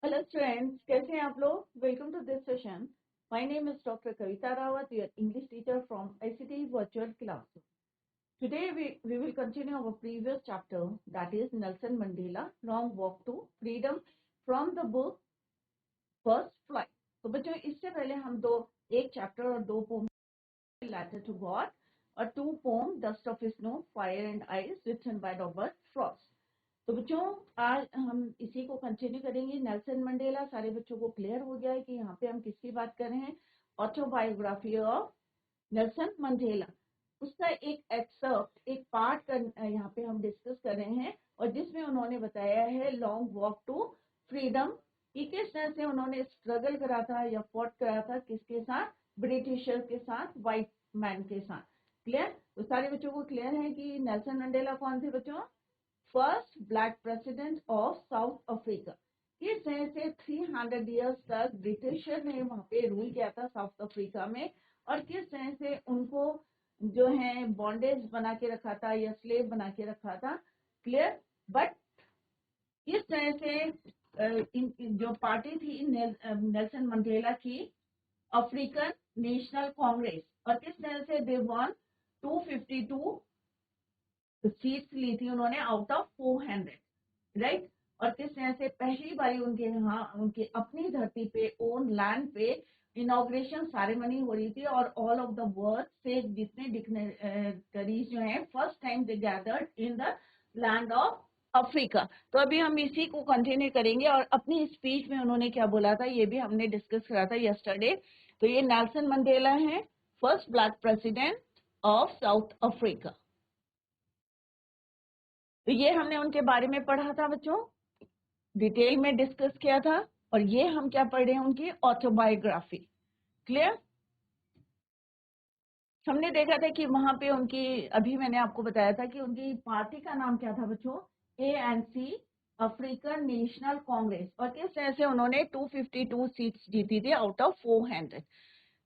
Hello students, कैसे हैं आप लोग? Welcome to this session. My name is doctor Kavita Rawat, your English teacher from ICT virtual class. Today we will continue our previous chapter, that is Nelson Mandela Long Walk to Freedom, from the book First Flight। तो बच्चों, इससे पहले हम एक chapter और दो poem, letter to God, और two poem, dust of snow, fire and ice, written by Robert Frost. तो बच्चों, आज हम इसी को कंटिन्यू करेंगे। नेल्सन मंडेला, सारे बच्चों को क्लियर हो गया है कि यहाँ पे हम किसकी बात कर रहे हैं? Autobiography of Nelson Mandela. उसका एक एक्सर्प्ट, एक पार्ट का यहाँ पे हम डिस्कस कर रहे हैं, और जिसमें उन्होंने बताया है लॉन्ग वॉक टू फ्रीडम कि किस तरह से उन्होंने स्ट्रगल करा था या फॉट करा था, किसके साथ? ब्रिटिशर के साथ, व्हाइट मैन के साथ। क्लियर? तो सारे बच्चों को क्लियर है कि नेल्सन मंडेला कौन थे बच्चों? First black president of south Africa. किस तरह से 300 इयर्स तक ब्रिटिशर ने वहां पे रूल किया था साउथ अफ्रीका में, और किस तरह से उनको जो है बॉन्डेज बना के रखा था या स्लेव बना के रखा था। क्लियर? बट किस तरह से जो पार्टी थी नेल्सन मंडेला की, अफ्रीकन नेशनल कांग्रेस, और किस तरह से दे वन 252 सीट्स ली थी उन्होंने आउट ऑफ 400, राइट? और किस तरह से पहली बारी उनके यहाँ, उनके अपनी धरती पे, ओन लैंड पे इनॉग्रेशन सेरेमनी हो रही थी, और ऑल ऑफ द वर्ल्ड से जितने डिग्नेटरीज जो हैं, first time they gathered in the land of Africa. तो अभी हम इसी को कंटिन्यू करेंगे, और अपनी स्पीच में उन्होंने क्या बोला था ये भी हमने डिस्कस करा था यस्टरडे। तो ये नेल्सन मंडेला है, first black president of south Africa. तो ये हमने उनके बारे में पढ़ा था बच्चों, डिटेल में डिस्कस किया था, और ये हम क्या पढ़ रहे हैं? उनकी ऑटोबायोग्राफी। क्लियर? हमने देखा था कि वहां पे उनकी, अभी मैंने आपको बताया था कि उनकी पार्टी का नाम क्या था बच्चों? ANC, अफ्रीकन नेशनल कांग्रेस, और किस तरह से उन्होंने 252 सीट्स जीती थी आउट ऑफ 400।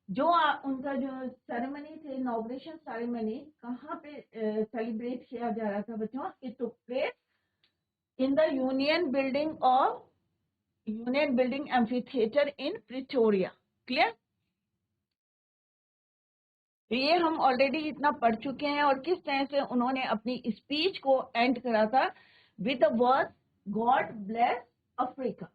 जो उनका जो सेरेमनी थे, इनॉग्रेशन सेरेमनी, कहाँ पे सेलिब्रेट किया जा रहा था बच्चों? It took place in the union building amphitheatre in Pretoria. Clear? तो ये हम ऑलरेडी इतना पढ़ चुके हैं, और किस तरह से उन्होंने अपनी स्पीच को एंड करा था with the word God bless Africa.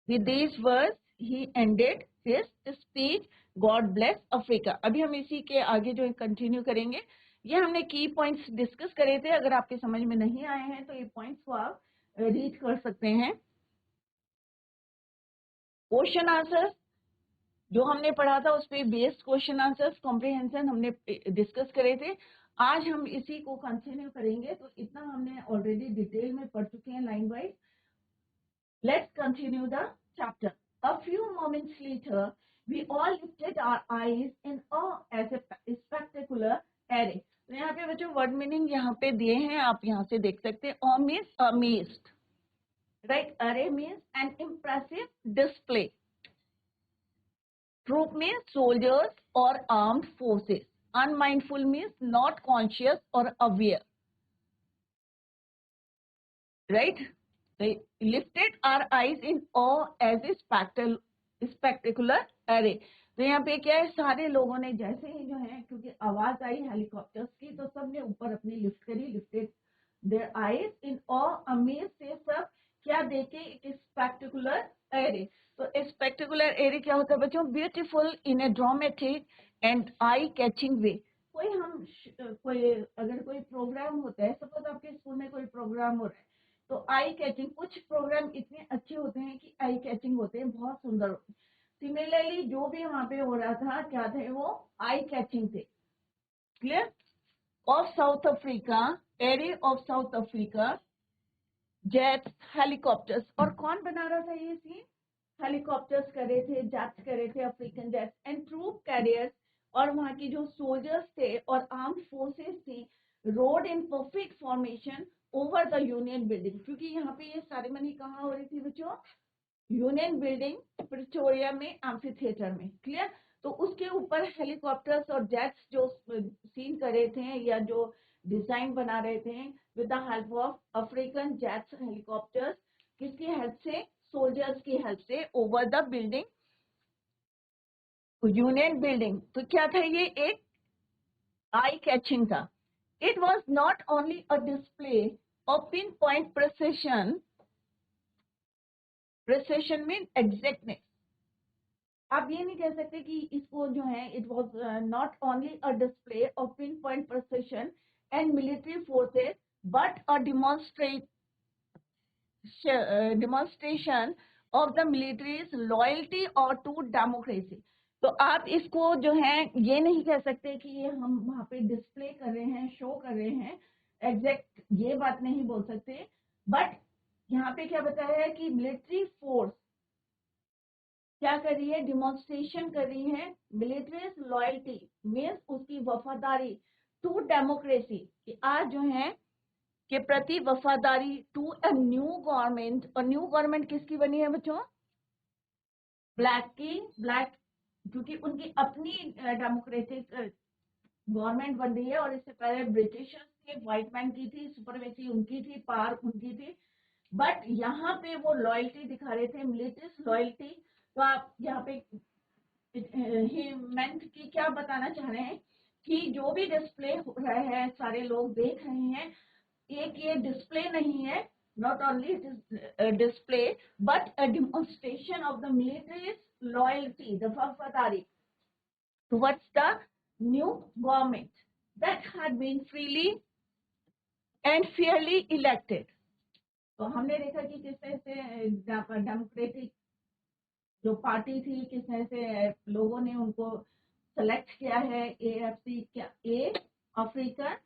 With these words he ended his speech, God bless Africa. अभी हम इसी के आगे जो कंटिन्यू करेंगे। ये हमने की पॉइंट्स डिस्कस करे थे, अगर आपके समझ में नहीं आए हैं तो ये पॉइंट्स को आप रीड कर सकते हैं। क्वेश्चन आंसर जो हमने पढ़ा था उस पर बेस्ड क्वेश्चन आंसर्स कॉम्प्रिहेंशन हमने डिस्कस करे थे। आज हम इसी को कंटिन्यू करेंगे। तो इतना हमने ऑलरेडी डिटेल में पढ़ चुके हैं line wise. Let's continue the chapter. A few moments later we all lifted our eyes in awe as a spectacular array। तो यहाँ पे बच्चों वर्ड मीनिंग यहाँ पे दिए हैं, आप यहाँ से देख सकते हैं। awe means amazed, right? array means an impressive display. Troop means soldiers or armed forces. Unmindful means not conscious or aware. Right? They lifted our eyes in awe as a spectacular array. तो यहाँ पे क्या है, सारे लोगों ने जैसे ही जो है, क्योंकि आवाज आई हेलीकॉप्टर्स की, तो सबने ऊपर अपनी लिफ्ट करी, lifted their eyes in awe, amaze से सब क्या देखे? एक स्पेक्टेकुलर एरे। तो स्पेक्टेकुलर एरे क्या होता है बच्चों? Beautiful in a dramatic and eye catching way. कोई अगर कोई प्रोग्राम होता है, सपोज आपके स्कूल में कोई प्रोग्राम हो रहा है, तो आई कैचिंग, कुछ प्रोग्राम इतने अच्छे होते हैं कि आई कैचिंग होते हैं, बहुत सुंदर होते हैं। सिमिलरली जो भी वहां पे हो रहा था, क्या थे वो? आई कैचिंग थे। Clear? Of south Africa, array of south Africa, jets, helicopters. और कौन बना रहा था ये सीन? हेलीकॉप्टर्स कर रहे थे, जेट्स कर रहे थे, African jets and troop carriers, और वहां की जो सोल्जर्स थे और आर्म्ड फोर्सेस थी, rode in perfect formation over the union building. क्योंकि यहाँ पे ये सेरेमनी कहाँ हो रही थी बच्चों? यूनियन बिल्डिंग प्रिटोरिया में, एम्फी थिएटर में। क्लियर? तो उसके ऊपर हेलीकॉप्टर्स और जेट्स जो सीन कर रहे थे, या जो डिजाइन बना रहे थे with the help of African jets helicopters. किसकी हेल्प से? सोल्जर्स की हेल्प से, over the building, union building. तो क्या था ये? एक आई कैचिंग था। It was not only a display of pin point precision, precision mean exactness. आप ये नहीं कह सकते कि इसको जो है it was not only a display of pin point precision and military forces but a demonstration of the military's loyalty or to democracy। तो आप इसको जो है ये नहीं कह सकते कि ये हम वहां पे डिस्प्ले कर रहे हैं, शो कर रहे हैं, एग्जैक्ट ये बात नहीं बोल सकते। बट यहाँ पे क्या बताया है कि मिलिट्री फोर्स क्या कर रही है? डिमॉन्स्ट्रेशन कर रही है मिलिट्री लॉयल्टी मीन्स उसकी वफादारी टू डेमोक्रेसी, कि आज जो है के प्रति वफादारी, टू अ न्यू गवर्नमेंट। और न्यू गवर्नमेंट किसकी बनी है बच्चों? ब्लैक की। ब्लैक क्योंकि उनकी अपनी डेमोक्रेटिक गवर्नमेंट बन रही है, और इससे पहले ब्रिटिशर्स थे, व्हाइट मैन की थी, सुपरमेसी उनकी थी, पावर उनकी थी। बट यहाँ पे वो लॉयल्टी दिखा रहे थे, मिलिट्री लॉयल्टी। तो आप यहाँ पे ही मेंट की क्या बताना चाह रहे हैं कि जो भी डिस्प्ले हो रहा है, सारे लोग देख रहे हैं, एक ये डिस्प्ले नहीं है, not only it is display but a demonstration of the military loyalty, the वफादारी towards the new government that had been freely and fairly elected। तो हमने देखा कि किस तरह से डेमोक्रेटिक जो पार्टी थी, किस तरह से लोगों ने उनको सेलेक्ट किया है। एएफसी क्या? A African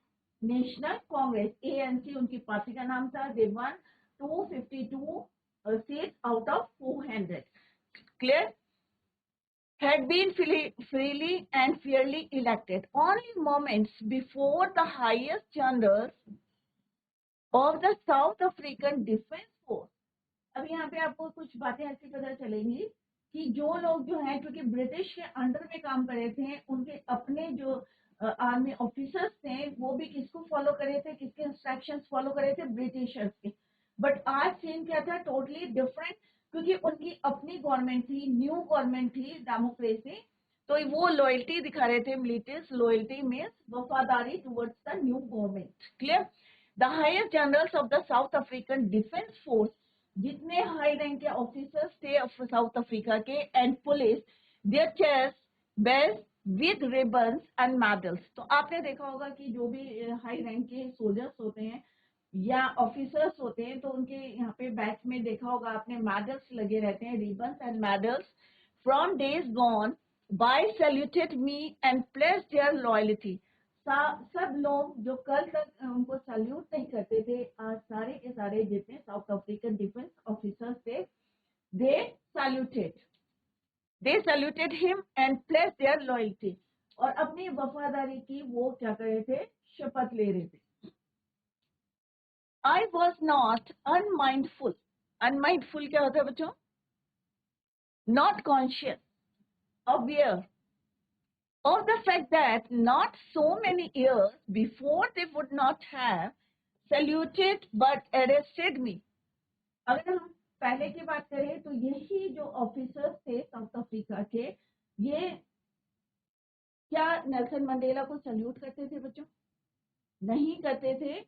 National Congress, ANC उनकी पार्टी का नाम था। They won 252 seat out of 400। Clear? had been freely and fairly elected only moments before the highest generals of the South African Defense Force। अब यहाँ पे आपको कुछ बातें ऐसी पता चलेंगी कि जो लोग जो हैं, क्योंकि ब्रिटिश के अंडर में काम कर रहे थे, उनके अपने जो आर्मी ऑफिसर्स थे वो भी किसको फॉलो कर रहे थे? किसके इंस्ट्रक्शंस फॉलो कर रहे थे? ब्रिटिशर्स के। बट आज सीन क्या था? टोटली डिफरेंट, क्योंकि उनकी अपनी गवर्नमेंट थी, न्यू गवर्नमेंट थी, डेमोक्रेसी। तो वो लॉयल्टी दिखा रहे थे, मिलिट्री लॉयल्टी मीन्स वफादारी towards the new government. Clear? The highest generals of the South African defence force, जितने हाई रैंक के ऑफिसर्स थे साउथ अफ्रीका के, and police, their chest belt with ribbons and medals. तो आपने देखा होगा कि जो भी हाई रैंक के सोल्जर्स होते हैं या ऑफिसर्स होते हैं, तो उनके यहाँ पे बैच में देखा होगा आपने, मेडल्स लगे रहते हैं, ribbons and medals. From days gone by saluted me and place their loyalty. सब लोग जो कल तक उनको सैल्यूट नहीं करते थे, आज सारे के सारे जितने साउथ अफ्रीकन डिफेंस ऑफिसर्स थे, they saluted him and place their loyalty. और अपनी वफादारी की वो क्या कर रहे थे? शपथ ले रहे थे। I was not unmindful। Unmindful क्या होता है बच्चों? Not conscious, aware of the fact that not so many years before they would not have saluted but arrested me। अगर हम पहले की बात करें तो यही जो ऑफिसर्स थे साउथ अफ्रीका के, ये क्या नेल्सन मंडेला को सल्यूट करते थे बच्चों? नहीं करते थे।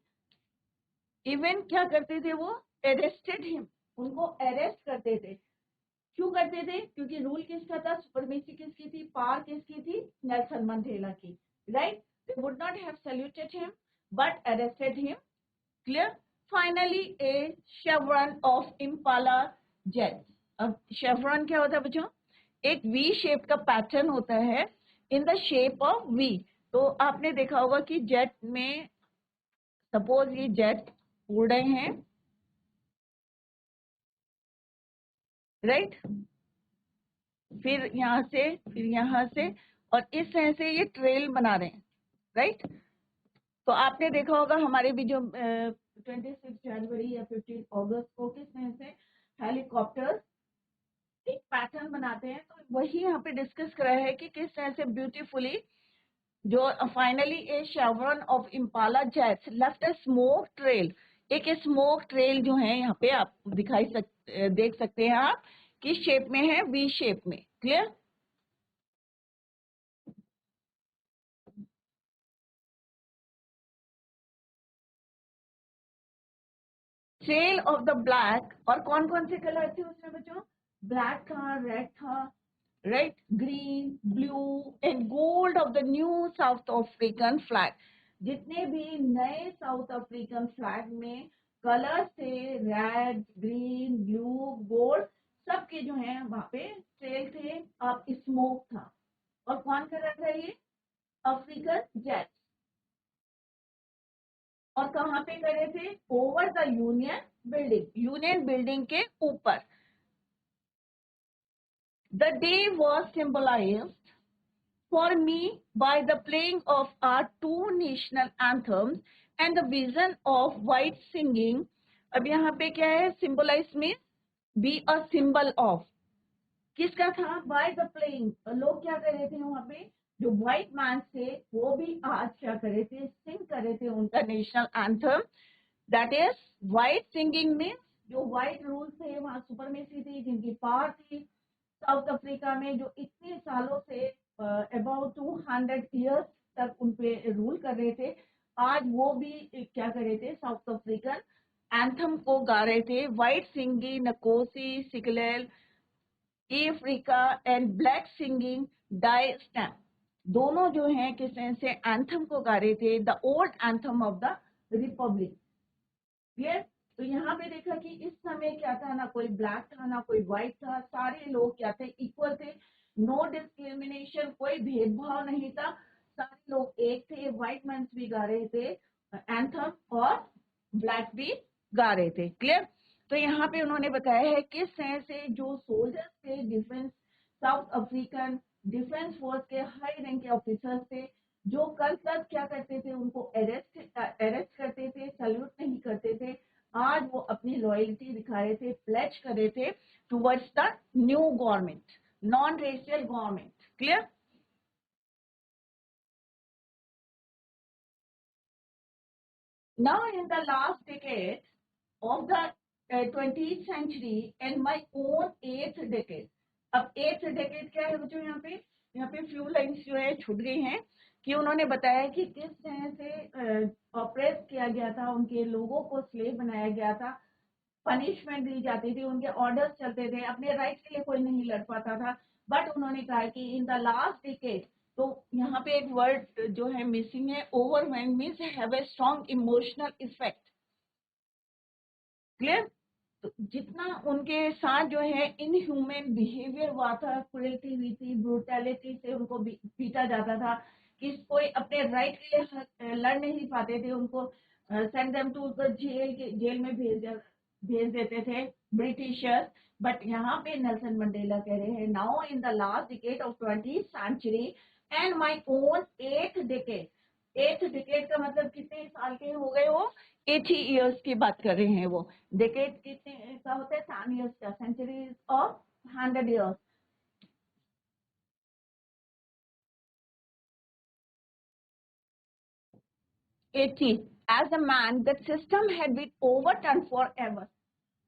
इवन क्या करते थे वो? अरेस्टेड हिम, उनको अरेस्ट करते थे। क्यों करते थे? क्योंकि रूल किसका था? सुपरमेसी किसकी थी? पावर किसकी थी? नेल्सन मंडेला की, right? They would not have saluted him but arrested him. Clear? Finally A शेवरन of Impala jet. अब शेवरन क्या होता है बच्चों? एक वी शेप का पैटर्न होता है, in the shape of V. तो आपने देखा होगा कि जेट में, सपोज ये जेट उड़ रहे हैं, राइट? फिर यहाँ से, फिर यहाँ से, और इस तरह से ये ट्रेल बना रहे हैं, राइट? तो आपने देखा होगा हमारे भी जो 26 जनवरी या 15 अगस्त को किस तरह से हेलीकॉप्टर एक पैटर्न बनाते हैं। तो वही यहाँ पे डिस्कस करा है कि किस तरह से ब्यूटीफुली जो finally A शेवरन of Impala jets left a smoke trail, एक स्मोक ट्रेल जो है यहाँ पे आप देख सकते हैं आप किस शेप में है, वी शेप में। Clear? Trail of the black, और कौन कौन से कलर थे उसमें बच्चों? ब्लैक था, रेड था, right, green, blue and gold of the new south African flag. जितने भी नए साउथ अफ्रीकन फ्लैग में कलर थे, रेड, ग्रीन, ब्लू, गोल्ड, सबके जो है वहां पे ट्रेल थे, और स्मोक था। और कौन कर रहा था ये? African jet. और कहाँ पे करे थे? Over the union building, union building के ऊपर। The day was symbolized for me by the playing of our two national anthems and the vision of white singing. अब यहाँ पे क्या है? symbolize में be a symbol of, किसका था? by the playing, लोग क्या कर रहे थे वहां पे? जो व्हाइट मैन थे वो भी आज क्या कर रहे थे? सिंग कर रहे थे उनका national anthem. That is white singing में जो व्हाइट रूल थे, वहां सुपरमेसी थी, जिनकी पावर थी साउथ अफ्रीका में, जो इतने सालों से अबाउट 200 ईयर्स तक उन पे रूल कर रहे थे, आज वो भी क्या कर रहे थे? साउथ अफ्रीकन एंथम को गा रहे थे। White singing Nkosi Sikelel Africa and black singing Die Stem, दोनों जो हैं किस तरह से एंथम को गा रहे थे, the old anthem of the Republic. Clear? तो यहाँ पे देखा कि इस समय क्या था, ना कोई ब्लैक था ना कोई व्हाइट था, सारे लोग क्या थे? इक्वल थे, नो डिस्क्रिमिनेशन, कोई भेदभाव नहीं था, सारे लोग एक थे। व्हाइट मैन भी गा रहे थे एंथम और ब्लैक भी गा रहे थे। क्लियर? तो यहाँ पे उन्होंने बताया है किस तरह से जो सोल्जर्स थे, defence south African defence force के हाई रैंक के ऑफिसर्स थे, जो कल तक क्या करते थे? उनको अरेस्ट करते थे, सल्यूट नहीं करते थे, आज वो अपनी लॉयल्टी दिखा रहे थे, प्लेज कर रहे थे towards the new government, non racial government. Clear? Now, in the last decade of the 20th century and my own 8th decade, अब 8th decade क्या है बच्चों? यहाँ पे फ्यू लाइन्स जो है छूट गई हैं कि उन्होंने बताया कि किस तरह से ऑपरेस किया गया था, उनके लोगों को स्लेव बनाया गया था, पनिशमेंट दी जाती थी, उनके ऑर्डर्स चलते थे, अपने राइट के लिए कोई नहीं लड़ पाता था। बट उन्होंने कहा कि इन द लास्ट डिकेड, तो यहाँ पे एक वर्ड जो है मिसिंग है, overwhelm means have a strong emotional effect. Clear? तो जितना उनके साथ जो है इनह्यूमन बिहेवियर हुआ था, क्रुएल्टी हुई थी, ब्रूटैलिटी से उनको पीटा जाता था, कि कोई अपने राइट के लिए लड़ नहीं पाते थे, उनको send them to the jail में भेज देते थे ब्रिटिशर्स। बट यहाँ पे नेल्सन मंडेला कह रहे हैं, now in the last decade of 20th century and my own 8th decade, 8th decade का मतलब कितने साल के हो गए वो? 80 ईयर्स की बात कर रहे हैं वो। डिकेड कितने का होता है? 10 ईयर्स का। Centuries of 100 years. 80 as a man that system had been overturned forever।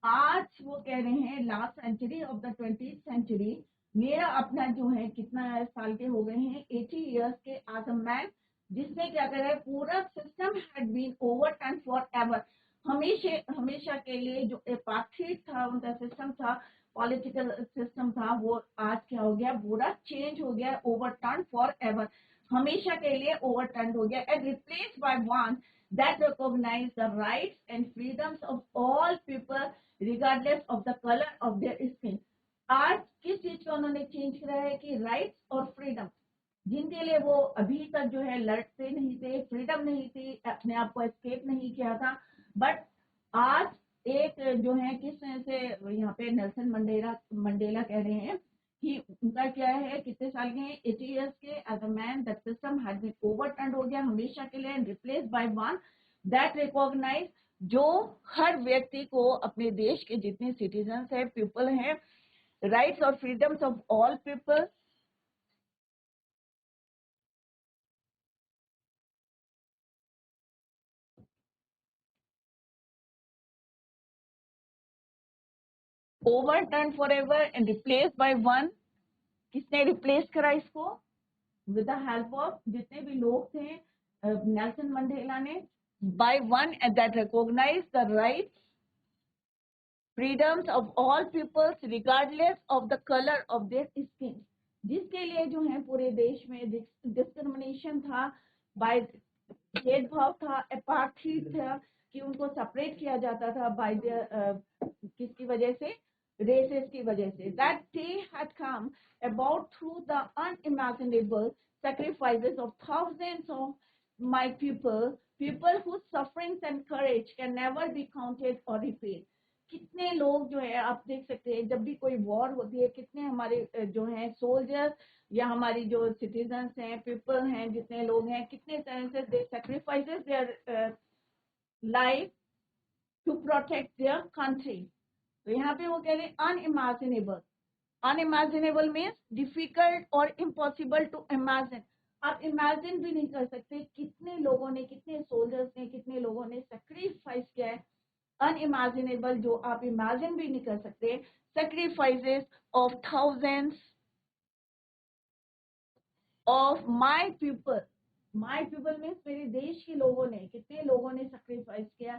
आज वो कह रहे हैं last century of the 20th century, मेरा अपना जो है कितना साल के हो गए हैं? 80 ईयर्स के। आज अ मैन जिसने क्या करा है? पूरा system had been overturn forever, हमेशा हमेशा के लिए जो एपार्थीड था उनका सिस्टम था, पॉलिटिकल सिस्टम था, वो आज क्या हो गया? पूरा चेंज हो गया, ओवरटर्न फॉर एवर, हमेशा के लिए ओवरटर्न हो गया, and replace by one that recognize the rights and freedoms of all people regardless of the color of their skin। आज किस चीज को उन्होंने चेंज करा है? कि राइट्स और फ्रीडम, जिनके लिए वो अभी तक जो है लड़ते नहीं थे, फ्रीडम नहीं थी, अपने आप को एस्केप नहीं किया था, बट आज एक जो है किस तरह से यहाँ पे नेल्सन मंडेला कह रहे हैं कि उनका क्या है, कितने साल के हैं? 80 ईयर्स के। As a man that system had been overturned, हो गया हमेशा के लिए, and replace by one that recognize, जो हर व्यक्ति को, अपने देश के जितने सिटीजन है, पीपल हैं, राइट्स और freedoms of all people overturned forever and replaced by one. किसने रिप्लेस करा इसको? विद द हेल्प ऑफ जितने भी लोग थे, नेल्सन मंडेला ने, by one and that recognized the rights, freedoms of all peoples regardless of the color of their skin. जिसके लिए जो है पूरे देश में डिस्क्रिमिनेशन था, बाय भेदभाव था, अपार्थाइड था, कि उनको सेपरेट किया जाता था बाय किसकी वजह से? रेसेस की वजह से. That day had come about through the unimaginable sacrifices of thousands of my people whose sufferings and courage can never be counted or repaid. कितने लोग जो है आप देख सकते हैं, जब भी कोई वॉर होती है, कितने हमारे जो हैं सोल्जर्स या हमारी जो सिटीजन्स हैं, पीपल हैं, जितने लोग हैं, कितने तरह से they sacrifices their life to protect their country. तो यहाँ पे वो कह रहे हैं अनइमेजिनेबल. अनइमेजिनेबल मीन्स डिफिकल्ट और इम्पॉसिबल टू इमेजिन. आप इमेजिन भी नहीं कर सकते कितने लोगों ने, कितने सोल्जर्स ने, कितने लोगों ने सेक्रीफाइस किया है. अनइमेजिनेबल, जो आप इमेजिन भी नहीं कर सकते. Sacrifices of thousands of my people. My people means मेरे देश के लोगों ने, कितने लोगों ने सेक्रीफाइस किया.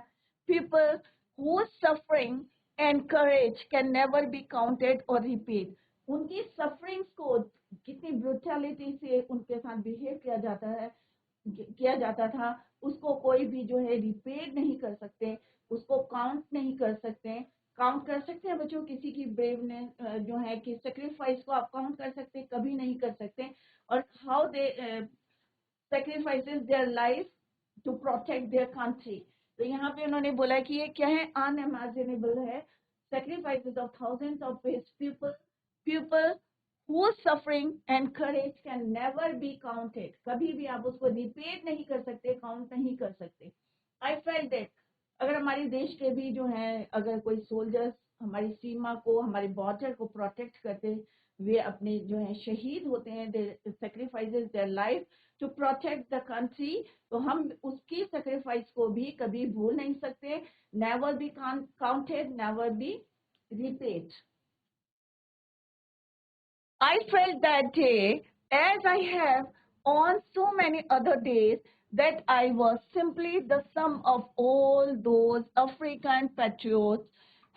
People whose suffering and courage can never be counted or repaid. उनकी सफरिंग्स को कितनी ब्रूटैलिटी से उनके साथ बिहेव किया जाता था, उसको कोई भी जो है रिपेड नहीं कर सकते, उसको काउंट नहीं कर सकते. काउंट कर सकते हैं बच्चों किसी की ब्रेवनेस जो है कि सेक्रीफाइस को आप काउंट कर सकते, कभी नहीं कर सकते. और how they sacrifices their life to protect their country. तो यहाँ पे उन्होंने बोला कि ये क्या है? unimaginable है. Sacrifices of thousands of people whose suffering and courage can never be counted. कभी भी आप उसको रिपेड नहीं कर सकते, काउंट नहीं कर सकते. I felt that अगर हमारे देश के भी जो है, अगर कोई सोल्जर्स हमारी सीमा को, हमारे बॉर्डर को प्रोटेक्ट करते, वे अपने जो है शहीद होते हैं, they sacrifices their life to protect the country, तो हम उसकी सेक्रीफाइस को भी कभी भूल नहीं सकते. Never be counted, never be repaid. I felt that day, as I have on so many other days, that I was simply the sum of all those African patriots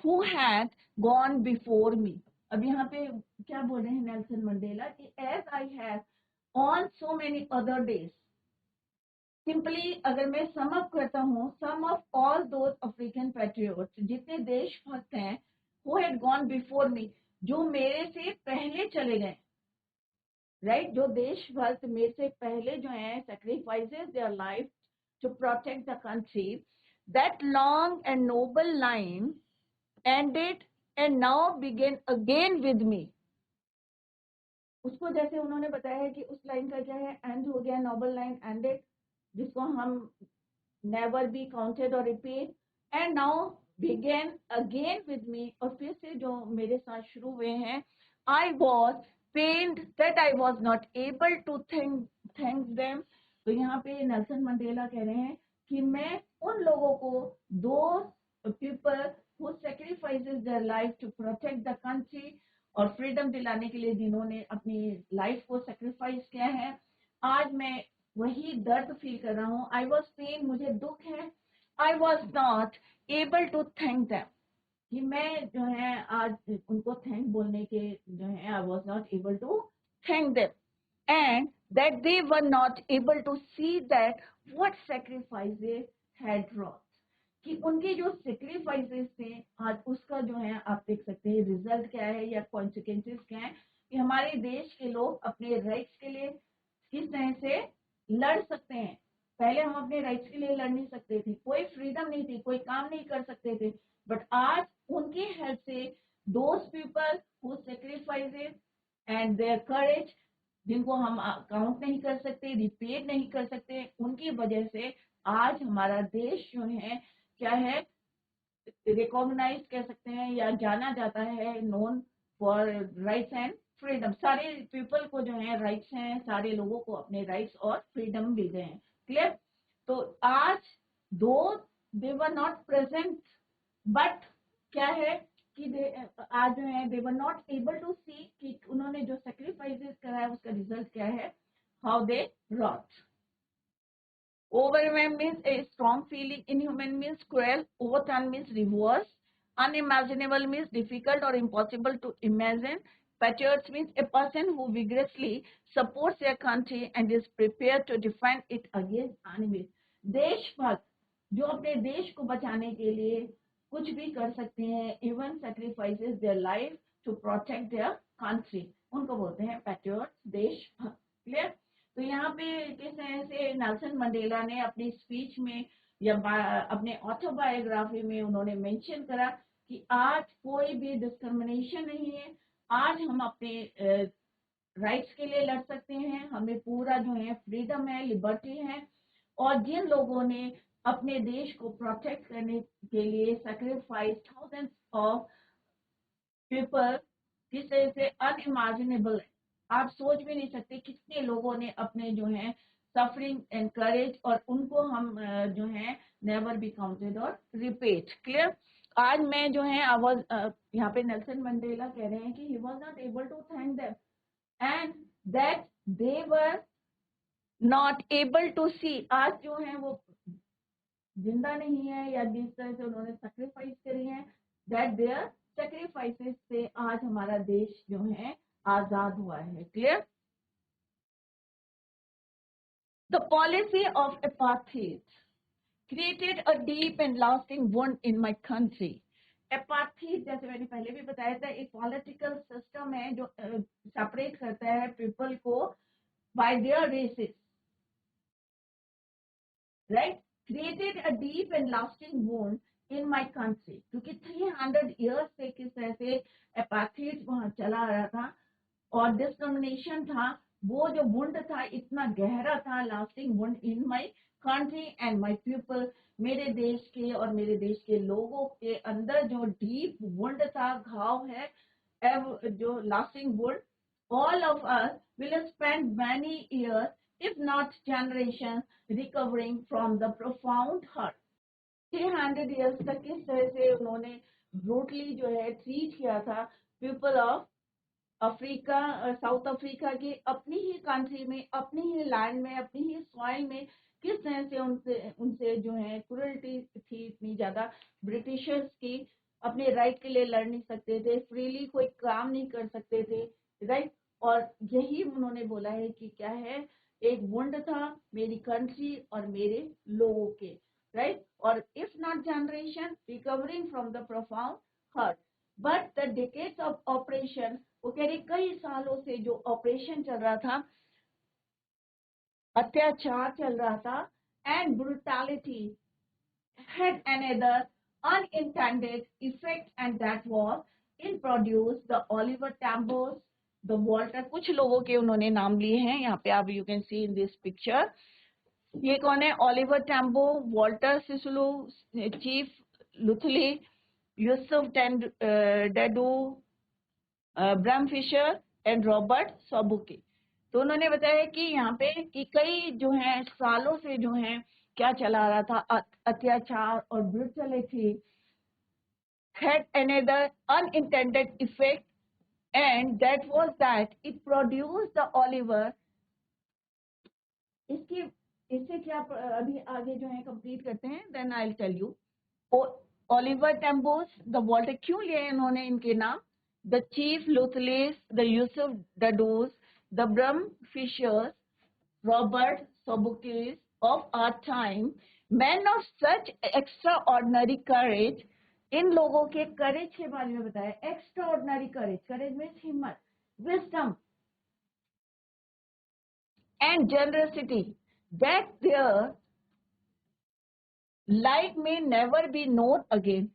who had gone before me. अब यहाँ पे क्या बोल रहे हैं Nelson Mandela कि as I have on so many other days. Simply अगर मैं सम अप करता हूँ, sum of all those African patriots, जितने देशभक्त हैं, who had gone before me, जो मेरे से पहले चले गए, राइट, जो देशभक्त मेरे से पहले जो है sacrifices their life to protect the country, that long and noble line ended and now began again with me. उसको जैसे उन्होंने बताया है कि उस लाइन का क्या है, एंड हो गया, नोबल लाइन एंडेड, जिसको हम नेवर बी काउंटेड और repeat, and now begin again with me, और फिर से जो मेरे साथ शुरू हुए हैं. I was pained that I was not able to thank them. तो यहाँ पे नेल्सन मंडेला कह रहे हैं कि मैं उन लोगों को, to people who sacrifices their life to protect the country, और फ्रीडम दिलाने के लिए जिन्होंने अपनी लाइफ को सेक्रीफाइस किया है, आज मैं वही दर्द फील कर रहा हूँ. आई वॉज पेन, मुझे दुख है. I was not able to thank them, कि मैं जो है आज उनको थैंक बोलने के जो है, I was not able to thank them, and that they were not able to see that what sacrifices had wrought, कि उनके जो सेक्रीफाइसेस थे आज उसका जो है आप देख सकते हैं रिजल्ट क्या है या कॉन्सिक्वेंसेस क्या है, कि हमारे देश के लोग अपने राइट्स के लिए किस तरह से लड़ सकते हैं. पहले हम अपने राइट्स के लिए लड़ नहीं सकते थे, कोई फ्रीडम नहीं थी, कोई काम नहीं कर सकते थे, बट आज उनकी हेल्प से those people who sacrifices and there करेज, जिनको हम काउंट नहीं कर सकते, रिपेड नहीं कर सकते, उनकी वजह से आज हमारा देश जो है क्या है, रिकॉग्नाइज कह सकते हैं या जाना जाता है, known for rights and freedom. सारे पीपल को जो है राइट्स हैं, सारे लोगों को अपने राइट्स और फ्रीडम मिल गए हैं. क्लियर? तो आज दो दे वर नॉट प्रेजेंट, बट क्या है, कि आज जो है दे वर नॉट एबल टू सी कि उन्होंने जो सेक्रीफाइसेस करा है उसका रिजल्ट क्या है, how they wrought. Overwhelm means a strong feeling, inhuman means cruel, overturn means reverse, unimaginable means difficult or impossible to imagine, patriots means a person who vigorously supports their country and is prepared to defend it against enemies. देशभक्त जो अपने देश को बचाने के लिए कुछ भी कर सकते हैं, even sacrifices their life to protect their country, उनको बोलते हैं पैट्रियट, देशभक्त. क्लियर. तो यहाँ पे किस तरह से नेल्सन मंडेला ने अपनी स्पीच में या अपने ऑटोबायोग्राफी में उन्होंने मेंशन करा कि आज कोई भी डिस्क्रिमिनेशन नहीं है, आज हम अपने राइट्स के लिए लड़ सकते हैं, हमें पूरा जो है फ्रीडम है, लिबर्टी है. और जिन लोगों ने अपने देश को प्रोटेक्ट करने के लिए सैक्रिफाइस थाउजेंड्स ऑफ पीपल, किस तरह से अनइमेजिनेबल है, आप सोच भी नहीं सकते कितने लोगों ने अपने जो है सफरिंग एंड करेज, और उनको हम जो है नेवर बी काउंटेड और रिपीट. क्लियर. आज मैं जो है आवाज यहाँ पे नेल्सन मंडेला कह रहे हैं कि he was not able to thank them and that they were not able to see. आज जो है वो जिंदा नहीं है, या जिस तरह से उन्होंने सेक्रीफाइस करी है, दैट देयर सेक्रीफाइसेस से आज हमारा देश जो है आजाद हुआ है. Clear. The policy of apartheid created a deep and lasting wound in my country. Apartheid, जैसे मैंने पहले भी बताया था, एक पॉलिटिकल सिस्टम है जो सेपरेट करता है पीपल को by their races, right? Created a deep and lasting wound in my country. क्योंकि 300 years से किस तरह से apartheid वहां चला आ रहा था और डिस्क्रिमिनेशन था, वो जो वुंड था इतना गहरा था, lasting wound in my country and my people. मेरे देश के और मेरे देश के लोगों के अंदर जो डीप वुंड था, घाव है, जो lasting wound. All of us will spend many years if not generations recovering from the profound hurt. 300 years तक किस तरह से उन्होंने ब्रूटली जो है ट्रीट किया था people of Africa, south Africa की अपनी ही कंट्री में, अपनी ही लैंड में, अपनी ही सॉइल में किस तरह से उनसे जो है क्रूरल्टी थी इतनी ज्यादा. ब्रिटिशर्स की अपने राइट के लिए लड़ नहीं सकते थे, फ्रीली कोई काम नहीं कर सकते थे, राइट. और यही उन्होंने बोला है कि क्या है, एक वुंड था मेरी कंट्री और मेरे लोगों के, राइट. और if not generation recovering from the profound hurt, but the decades of operation, वो कह रही कई सालों से जो ऑपरेशन चल रहा था, अत्याचार चल रहा था, and brutality had another unintended effect, and that was in produce the Oliver Tambo's, the Walter. कुछ लोगों के उन्होंने नाम लिए हैं यहाँ पे, आप you can see in this picture. ये कौन है? Oliver Tambo, Walter Sisulu, Chief Luthuli, Yusuf Dadoo, Bram Fischer and Robert Sobukwe. तो उन्होंने बताया कि यहाँ पे कि कई जो है सालों से जो है क्या चला रहा था, अत्याचार और brutality had another unintended effect, and that was that it produced the Oliver. इससे क्या अभी आगे जो है कंप्लीट करते हैं, then I will tell you. Oliver Tambos, the Walter, क्यों लिए इन्होंने इनके नाम? the chief Luthlis, the Yusuf Dadus, the Brum Fishers, Robert Sobukis of our time, men of such extraordinary courage. इन लोगों के करेज के बारे में बताया. एक्स्ट्राऑर्डिनरी करेज, करेज मीन्स हिम्मत, wisdom and generosity, that their like may never be known again.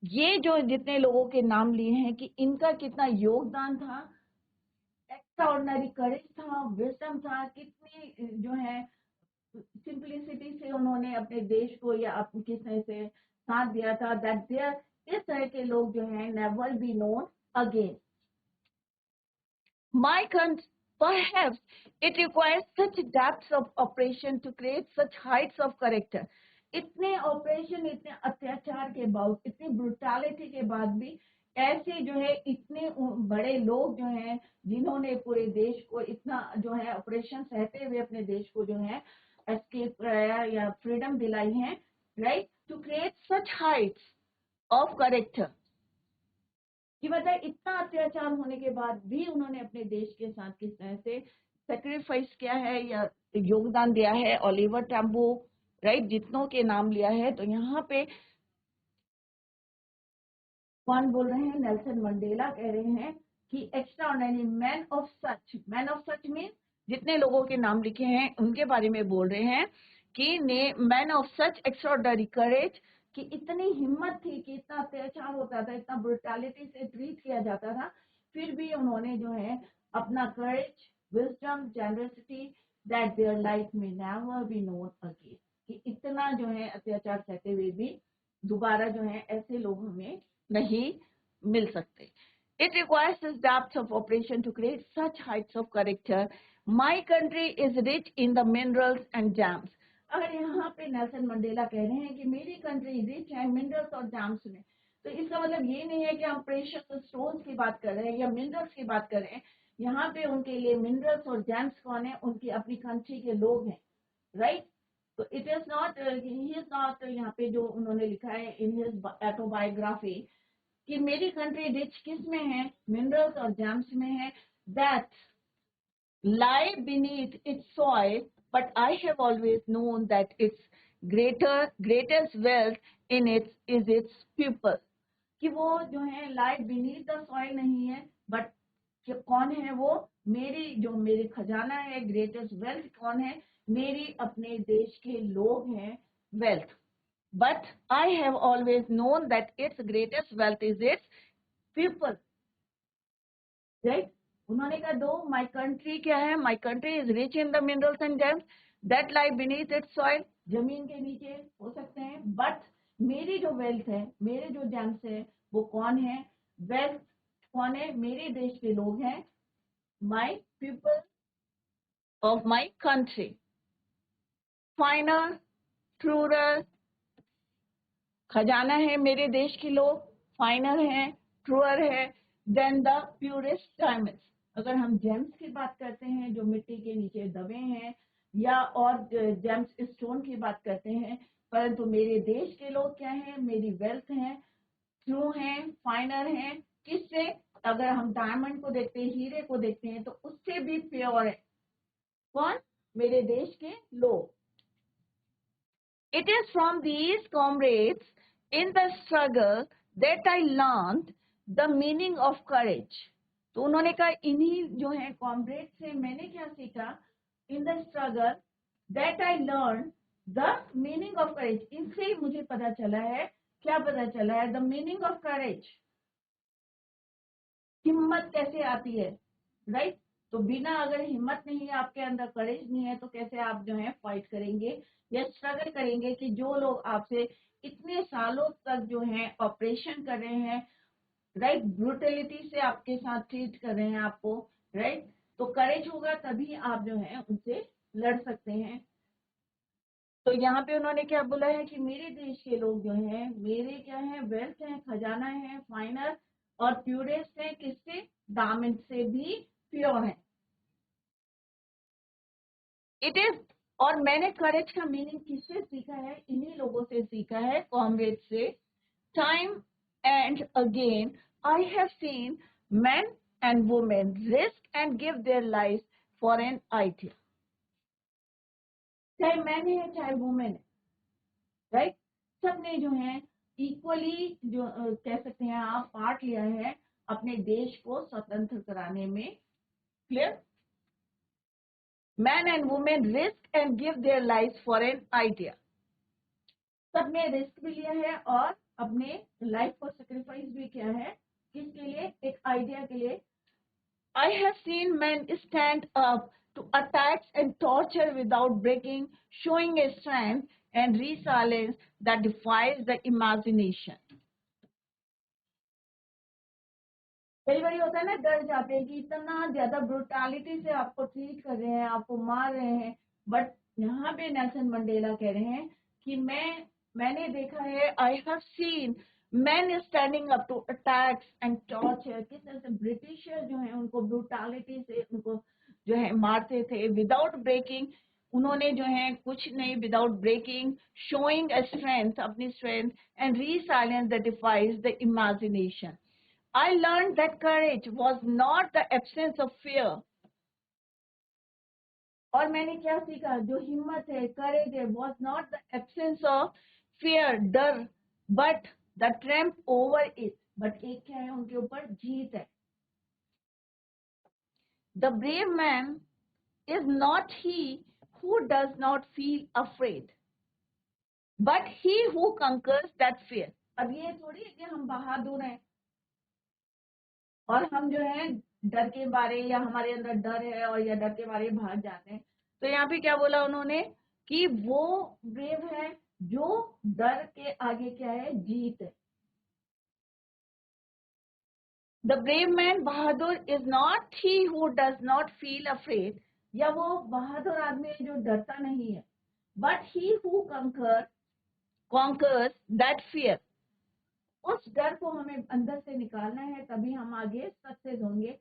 ये जो जितने लोगों के नाम लिए हैं कि इनका कितना योगदान था, एक्स्ट्राऑर्डिनरी करेज था, विजडम था, कितनी जो है सिंपलिसिटी से उन्होंने अपने देश को या किस तरह से साथ दिया था. दैट देयर, इस तरह के लोग जो हैं never be known again. My country, perhaps it requires such depths of operation to create such heights of character. इतने ऑपरेशन, इतने अत्याचार के बाद, इतनी ब्रूटैलिटी के बाद भी ऐसे जो है इतने बड़े लोग जो हैं जिन्होंने पूरे देश को इतना जो है ऑपरेशन सहते हुए अपने देश को जो है एस्केप कराया या फ्रीडम दिलाई है, right, to create such heights of character, कि मतलब इतना अत्याचार होने के बाद भी उन्होंने अपने देश के साथ किस तरह से सेक्रीफाइस किया है या योगदान दिया है। ओलिवर टैम्बो, राइट, जितनों के नाम लिया है। तो यहाँ पे कौन बोल रहे हैं? नेल्सन मंडेला कह रहे हैं कि extraordinary man of such mean जितने लोगों के नाम लिखे हैं उनके बारे में बोल रहे हैं कि मैन ऑफ सच एक्स्ट्राऑर्डिनरी करेज, कि इतनी हिम्मत थी कि इतना अत्याचार होता था, इतना ब्रुटैलिटी से ट्रीट किया जाता था, फिर भी उन्होंने जो है अपना courage, wisdom, generosity, that their life may never be known again, कि इतना जो है अत्याचार सहते हुए भी दोबारा जो है ऐसे लोग हमें नहीं मिल सकते। It requires this depth of operation to create such heights of character. My country is rich in the minerals and gems. अगर यहाँ पे नेल्सन मंडेला कह रहे हैं कि मेरी कंट्री रिच है मिनरल्स और जैम्स में, तो इसका मतलब ये नहीं है कि हम प्रेशियस स्टोन्स की बात कर रहे हैं या मिनरल्स की बात कर रहे हैं। यहाँ पे उनके लिए मिनरल्स और जैम्स कौन है? उनकी अपनी कंट्री के लोग हैं, राइट। तो it is not, he is not, यहाँ पे जो उन्होंने लिखा है इन हिज ऑटोबायोग्राफी कि मेरी कंट्री रिच किस में है? मिनरल्स और जेम्स में है, that lie beneath its soil, but I have always known that its greatest wealth in its is its people. कि वो जो है lie beneath the soil नहीं है, but कौन है वो? मेरी खजाना है, ग्रेटेस्ट वेल्थ कौन है? मेरी अपने देश के लोग हैं, wealth. But I have always known that its greatest wealth is its people, right? उन्होंने कहा दो माई कंट्री क्या है? My country is rich in the minerals and James that lie beneath it's soil, जमीन के नीचे हो सकते हैं, बट मेरी जो वेल्थ है, मेरे जो जेम्स है, वो कौन है? वेल्थ कौन है? मेरे देश के लोग हैं, my people of my country. Finer, truer, खजाना है मेरे देश के लोग, फाइनर है, ट्रूअर है देन द प्यूरेस्ट डायमंड्स। अगर हम जेम्स की बात करते हैं जो मिट्टी के नीचे दबे हैं, या और जेम्स स्टोन की बात करते हैं, परंतु मेरे देश के लोग क्या हैं? मेरी वेल्थ है, ट्रू है, फाइनर है। किससे? अगर हम डायमंड को देखते हैं, हीरे को देखते हैं, तो उससे भी प्योर है। कौन? मेरे देश के लोग। It is from these comrades in the struggle that I learned the meaning of courage. तो उन्होंने कहा इन्हीं जो है कॉमरेड से मैंने क्या सीखा? In the struggle that I learn the meaning of courage. इनसे ही मुझे पता चला है, क्या पता चला है? द मीनिंग ऑफ करेज, हिम्मत कैसे आती है, राइट। तो बिना अगर हिम्मत नहीं है आपके अंदर, करेज नहीं है, तो कैसे आप जो है फाइट करेंगे या स्ट्रगल करेंगे कि जो लोग आपसे इतने सालों तक जो है ऑपरेशन कर रहे हैं, राइट, ब्रूटलिटी से आपके साथ ट्रीट कर रहे हैं आपको, राइट। तो करेज होगा तभी आप जो है उनसे लड़ सकते हैं। तो यहाँ पे उन्होंने क्या बोला है कि मेरे देश के लोग जो हैं, मेरे क्या है? वेल्थ है, खजाना है, फाइनर और प्योरेस्ट है। किससे? डायमंड से भी प्योर है। इट इज, और मैंने करेज का मीनिंग किससे सीखा है? इन्हीं लोगों से सीखा है, कॉमरेड से। Time and again I have seen men and women risk and give their lives for an idea. चाहे मैन है चाहे वुमेन है, राइट, सबने जो है इक्वली जो कह सकते हैं आप, पार्ट लिया है अपने देश को स्वतंत्र कराने में। Clear? Man and women risk and give their life for an idea. सबने रिस्क भी लिया है और अपने लाइफ को सेक्रीफाइस भी किया है। किसके लिए? एक आइडिया के लिए। I have seen men stand up to attacks and torture without breaking, showing a strength and resilience that defies the imagination. कई बार होता है ना, डर जाते हैं कि इतना ज्यादा ब्रुटैलिटी से आपको ट्रीट कर रहे हैं, आपको मार रहे हैं, बट यहाँ पे नेल्सन मंडेला कह रहे हैं कि मैंने देखा है, I have seen men standing up to attacks and torture, किस तरह से ब्रिटिशर जो है उनको ब्रूटालिटी से उनको जो है मारते थे विदाउट ब्रेकिंग, उन्होंने जो है कुछ नहीं without breaking, showing a strength, अपनी strength, and resilience that defies the imagination. I learned that courage was not the absence of fear. और मैंने क्या सीखा, जो हिम्मत है, करेज है, was not the absence of fear, डर, but the triumph over it. but एक क्या है, उनके ऊपर जीत है. The brave man is not he who does not feel afraid, but he who conquers that fear. अब ये थोड़ी है कि हम बहादुर हैं और हम जो है डर के बारे, या हमारे अंदर डर है और या डर के बारे भाग जाते हैं. तो यहाँ पे क्या बोला उन्होंने कि वो ब्रेव है जो डर के आगे क्या है, जीत है. The brave man, Bahadur, is not he who does not feel afraid, या वो बहादुर आदमी है जो डरता नहीं है, but he who conquers that fear. उस डर को हमें अंदर से निकालना है, तभी हम आगे सक्सेस होंगे.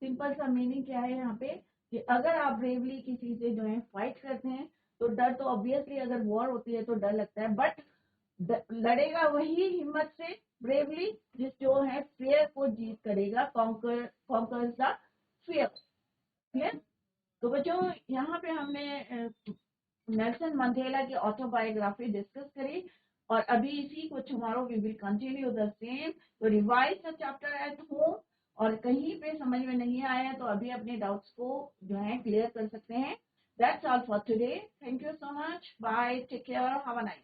सिंपल सा मीनिंग क्या है यहाँ पे, कि अगर आप ब्रेवली किसी से जो है फाइट करते हैं तो डर तो ऑब्वियसली, अगर वॉर होती है तो डर लगता है, बट लड़ेगा वही हिम्मत से, ब्रेवली, जिस जो है फियर को जीत करेगा, कॉन्कर्स द फियर. क्लियर? तो बच्चों, यहाँ पे हमने नेल्सन मंडेला की ऑटोबायोग्राफी डिस्कस करी, और अभी इसी को tomorrow we will continue the same. तो revise the chapter at home, और कहीं पे समझ में नहीं आया तो अभी अपने डाउट्स को जो है क्लियर कर सकते हैं. That's all for today. Thank you so much. Bye. Take care. Have a nice